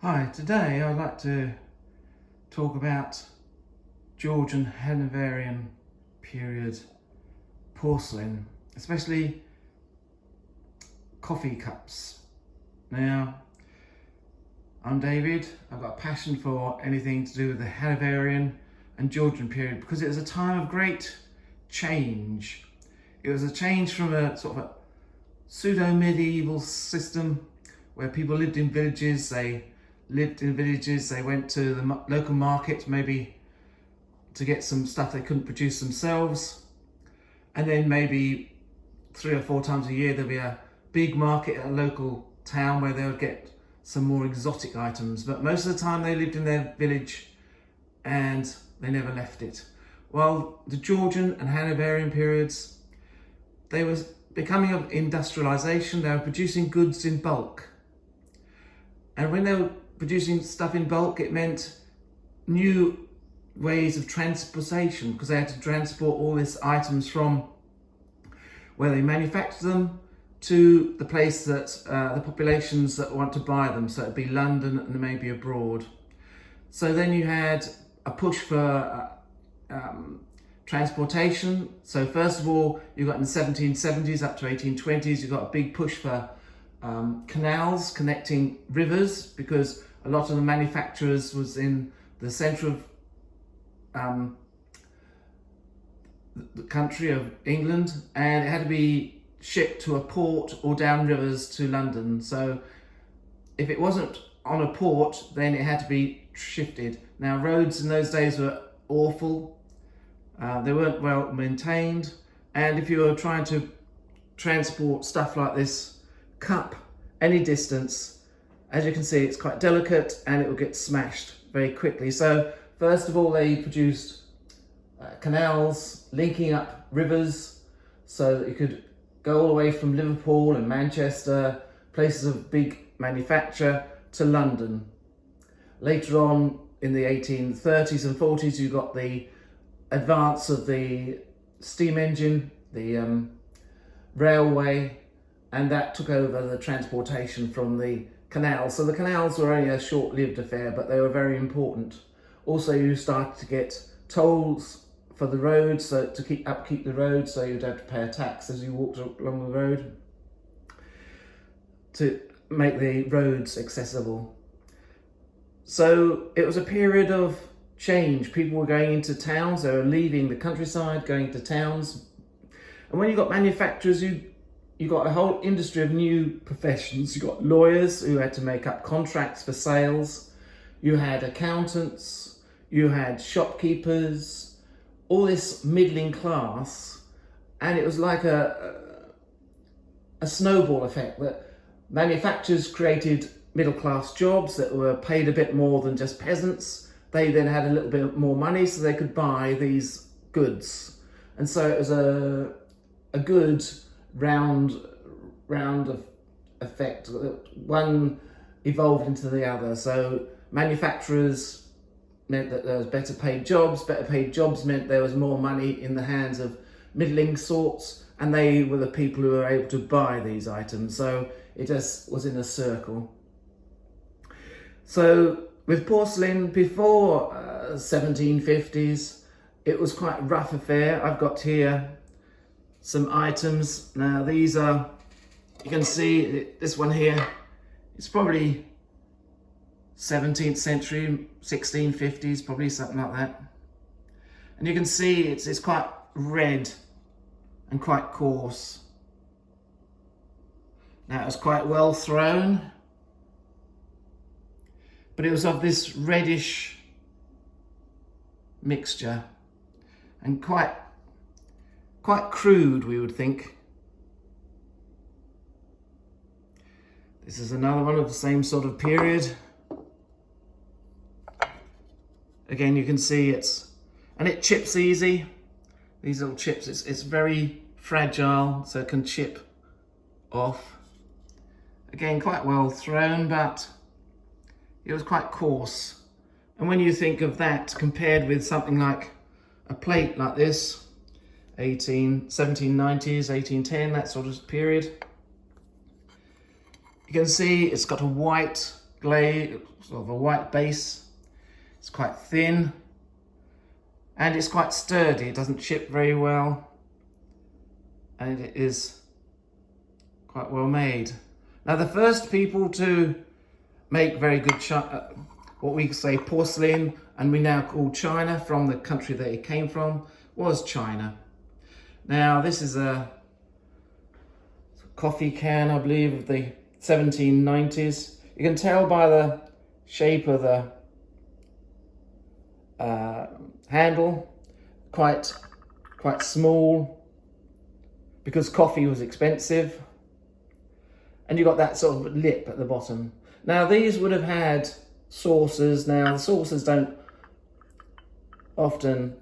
Hi, today I'd like to talk about Georgian Hanoverian period porcelain, especially coffee cups. Now, I'm David. I've got a passion for anything to do with the Hanoverian and Georgian period because it was a time of great change. It was a change from a sort of a pseudo-medieval system where people lived in villages. They went to the local market maybe to get some stuff they couldn't produce themselves, and then maybe 3 or 4 times a year there'd be a big market at a local town where they would get some more exotic items. But most of the time they lived in their village and they never left it. While the Georgian and Hanoverian periods, they were becoming of industrialization. They were producing goods in bulk, and when they were producing stuff in bulk, it meant new ways of transportation, because they had to transport all these items from where they manufactured them to the place that the populations that want to buy them. So it'd be London and maybe abroad. So then you had a push for transportation. So first of all, you got in the 1770s up to 1820s, you got a big push for canals connecting rivers, because a lot of the manufacturers was in the centre of the country of England, and it had to be shipped to a port or down rivers to London. So if it wasn't on a port, then it had to be shifted. Now, roads in those days were awful. They weren't well maintained, and if you were trying to transport stuff like this cup any distance, as you can see, it's quite delicate and it will get smashed very quickly. So first of all, they produced canals linking up rivers so that you could go all the way from Liverpool and Manchester, places of big manufacture, to London. Later on in the 1830s and 40s, you got the advance of the steam engine, the railway, and that took over the transportation from the canals. So the canals were only a short-lived affair, but they were very important. Also, you started to get tolls for the roads, so to upkeep the road, so you'd have to pay a tax as you walked along the road to make the roads accessible. So it was a period of change. People were going into towns, they were leaving the countryside, going to towns. And when you got manufacturers, you got a whole industry of new professions. You got lawyers who had to make up contracts for sales. You had accountants, you had shopkeepers, all this middling class. And it was like a snowball effect, that manufacturers created middle class jobs that were paid a bit more than just peasants. They then had a little bit more money so they could buy these goods. And so it was a good round of effect. One evolved into the other. So manufacturers meant that there was better paid jobs. Better paid jobs meant there was more money in the hands of middling sorts, and they were the people who were able to buy these items. So it just was in a circle. So with porcelain, before 1750s, it was quite a rough affair. I've got here some items. Now these are, you can see this one here, it's probably 17th century, 1650s, probably something like that. And you can see it's quite red and quite coarse. Now it was quite well thrown, but it was of this reddish mixture and quite crude, we would think. This is another one of the same sort of period. Again, you can see it chips easy. These little chips, it's very fragile, so it can chip off. Again, quite well thrown, but it was quite coarse. And when you think of that compared with something like a plate like this, 1790s, 1810, that sort of period, you can see it's got a white glaze, sort of a white base. It's quite thin and it's quite sturdy. It doesn't chip very well and it is quite well made. Now the first people to make very good what we say porcelain, and we now call China from the country that it came from, was China. Now this is a coffee can, I believe, of the 1790s. You can tell by the shape of the handle, quite small, because coffee was expensive. And you got that sort of lip at the bottom. Now these would have had saucers. Now the saucers don't often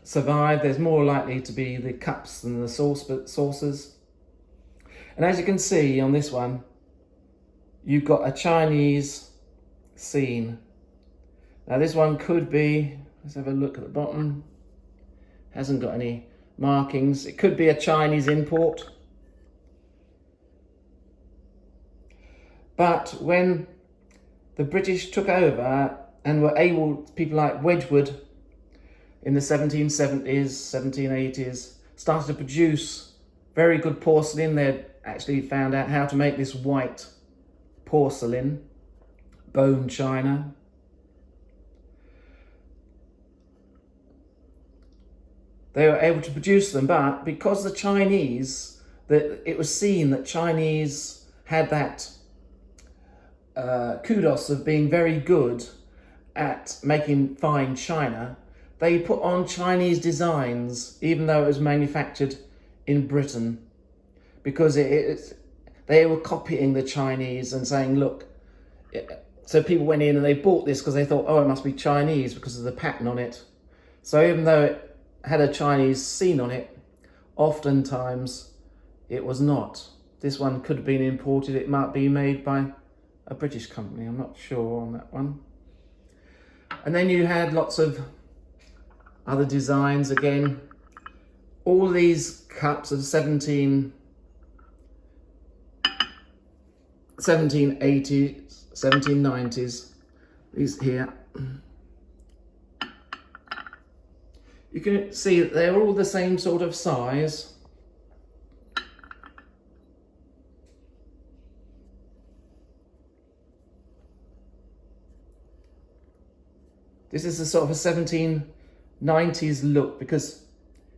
survive. There's more likely to be the cups than the saucers. And as you can see on this one, you've got a Chinese scene. Now this one could be, let's have a look at the bottom. Hasn't got any markings. It could be a Chinese import. But when the British took over and were able, people like Wedgwood in the 1770s, 1780s, started to produce very good porcelain. They'd actually found out how to make this white porcelain, bone china. They were able to produce them, but because the Chinese, that it was seen that Chinese had that kudos of being very good at making fine china, they put on Chinese designs, even though it was manufactured in Britain, because they were copying the Chinese and saying, look, so people went in and they bought this because they thought, oh, it must be Chinese because of the pattern on it. So even though it had a Chinese scene on it, oftentimes it was not. This one could have been imported. It might be made by a British company. I'm not sure on that one. And then you had lots of other designs again. All these cups of 1780s, 1790s, these here. You can see that they're all the same sort of size. This is a sort of a 1790s look because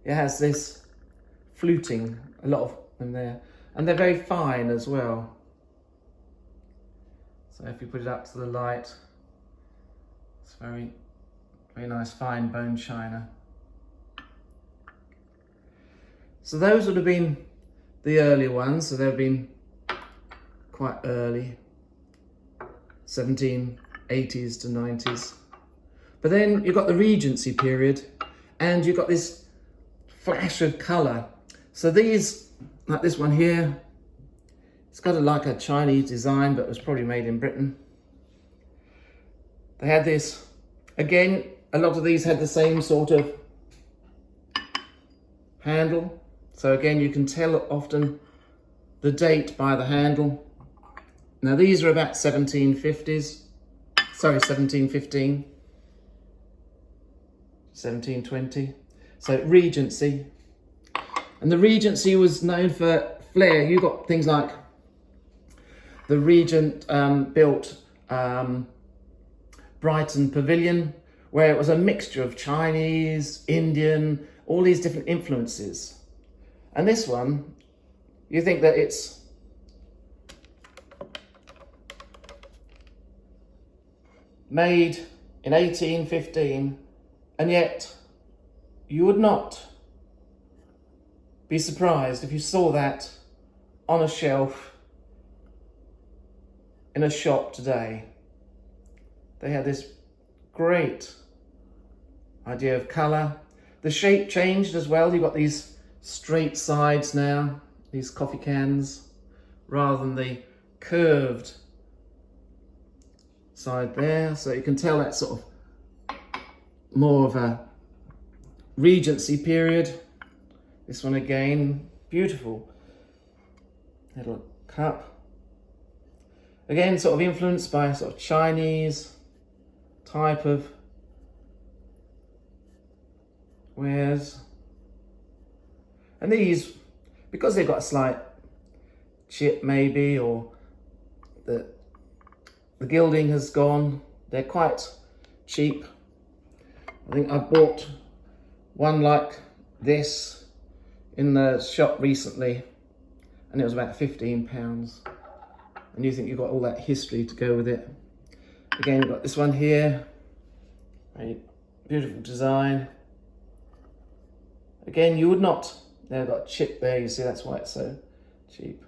it has this fluting, a lot of them there. And they're very fine as well. So if you put it up to the light, it's very nice fine bone china. So those would have been the early ones. So they've been quite early, 1780s to 90s. But then you've got the Regency period and you've got this flash of colour. So these, like this one here, it's got like a Chinese design, but it was probably made in Britain. They had this, again, a lot of these had the same sort of handle. So again, you can tell often the date by the handle. Now these are about 1750s, sorry, 1715. 1720. So Regency. And the Regency was known for flair. You got things like the Regent built Brighton Pavilion, where it was a mixture of Chinese, Indian, all these different influences. And this one, you think that it's made in 1815, and yet you would not be surprised if you saw that on a shelf in a shop today. They had this great idea of colour. The shape changed as well. You've got these straight sides now, these coffee cans, rather than the curved side there. So you can tell that's sort of more of a Regency period. This one again, beautiful little cup. Again, sort of influenced by sort of Chinese type of wares. And these, because they've got a slight chip maybe, or the gilding has gone, they're quite cheap. I think I bought one like this in the shop recently, and it was about £15. And you think you've got all that history to go with it. Again, you've got this one here, very beautiful design. Again, you would not, they've got chip there, you see, that's why it's so cheap.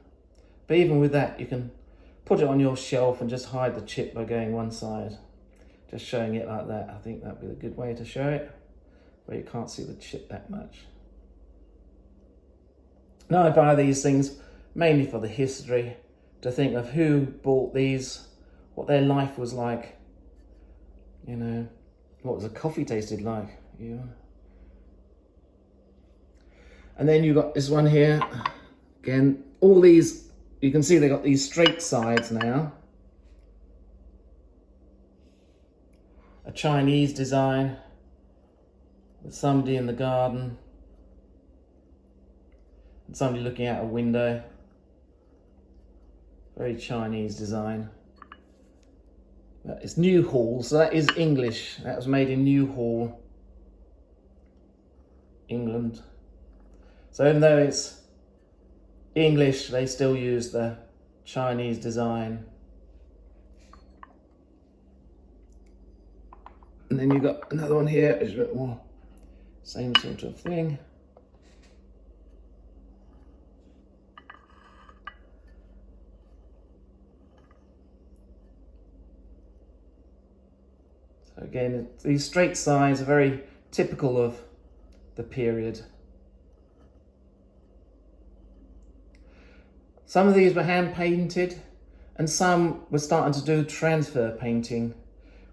But even with that, you can put it on your shelf and just hide the chip by going one side. Just showing it like that, I think that'd be a good way to show it, where you can't see the chip that much. Now I buy these things mainly for the history, to think of who bought these, what their life was like, you know, what was the coffee tasted like. Yeah. And then you've got this one here. Again, all these, you can see they've got these straight sides now. A Chinese design with somebody in the garden and somebody looking out a window. Very Chinese design. It's New Hall, so that is English. That was made in New Hall, England. So even though it's English, they still use the Chinese design. And then you've got another one here, it's a bit more same sort of thing. So again, these straight sides are very typical of the period. Some of these were hand painted, and some were starting to do transfer painting,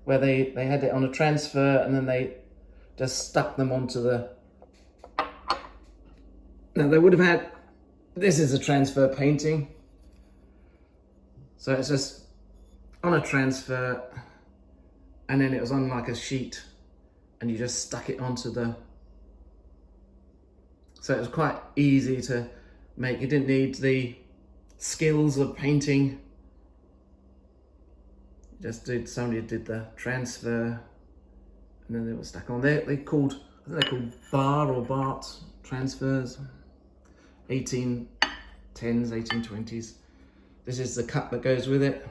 where they had it on a transfer and then they just stuck them onto the... Now they would have had, this is a transfer painting. So it's just on a transfer, and then it was on like a sheet and you just stuck it onto the... So it was quite easy to make. You didn't need the skills of painting. Somebody did the transfer and then they were stuck on there. I think they're called bar or Bart transfers. 1810s, 1820s. This is the cut that goes with it.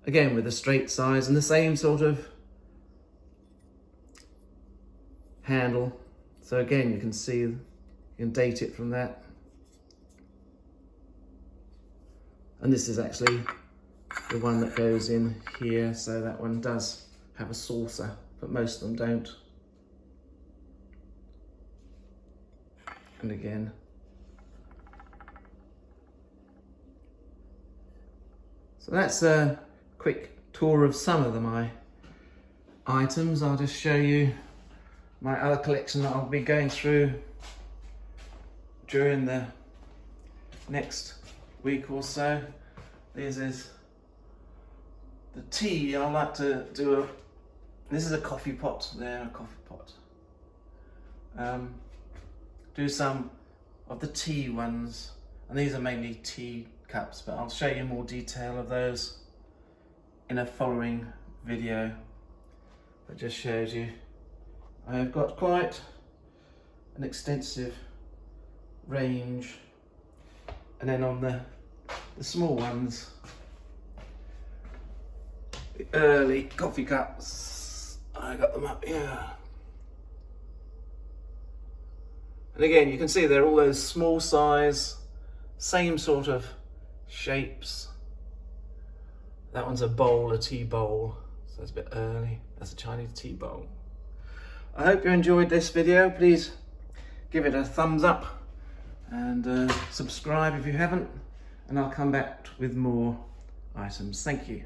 Again, with the straight sides and the same sort of handle. So again, you can see, you can date it from that. And this is actually the one that goes in here, so that one does have a saucer, but most of them don't. And again, so that's a quick tour of some of my items. I'll just show you my other collection that I'll be going through during the next week or so. This is the tea. I like to do this is a coffee pot there, a coffee pot. Do some of the tea ones, and these are mainly tea cups, but I'll show you more detail of those in a following video. That just shows you I've got quite an extensive range. And then on the small ones, the early coffee cups, I got them up here. And again, you can see they're all those small size, same sort of shapes. That one's a bowl, a tea bowl, so it's a bit early. That's a Chinese tea bowl. I hope you enjoyed this video. Please give it a thumbs up and subscribe if you haven't, and I'll come back with more items. Thank you.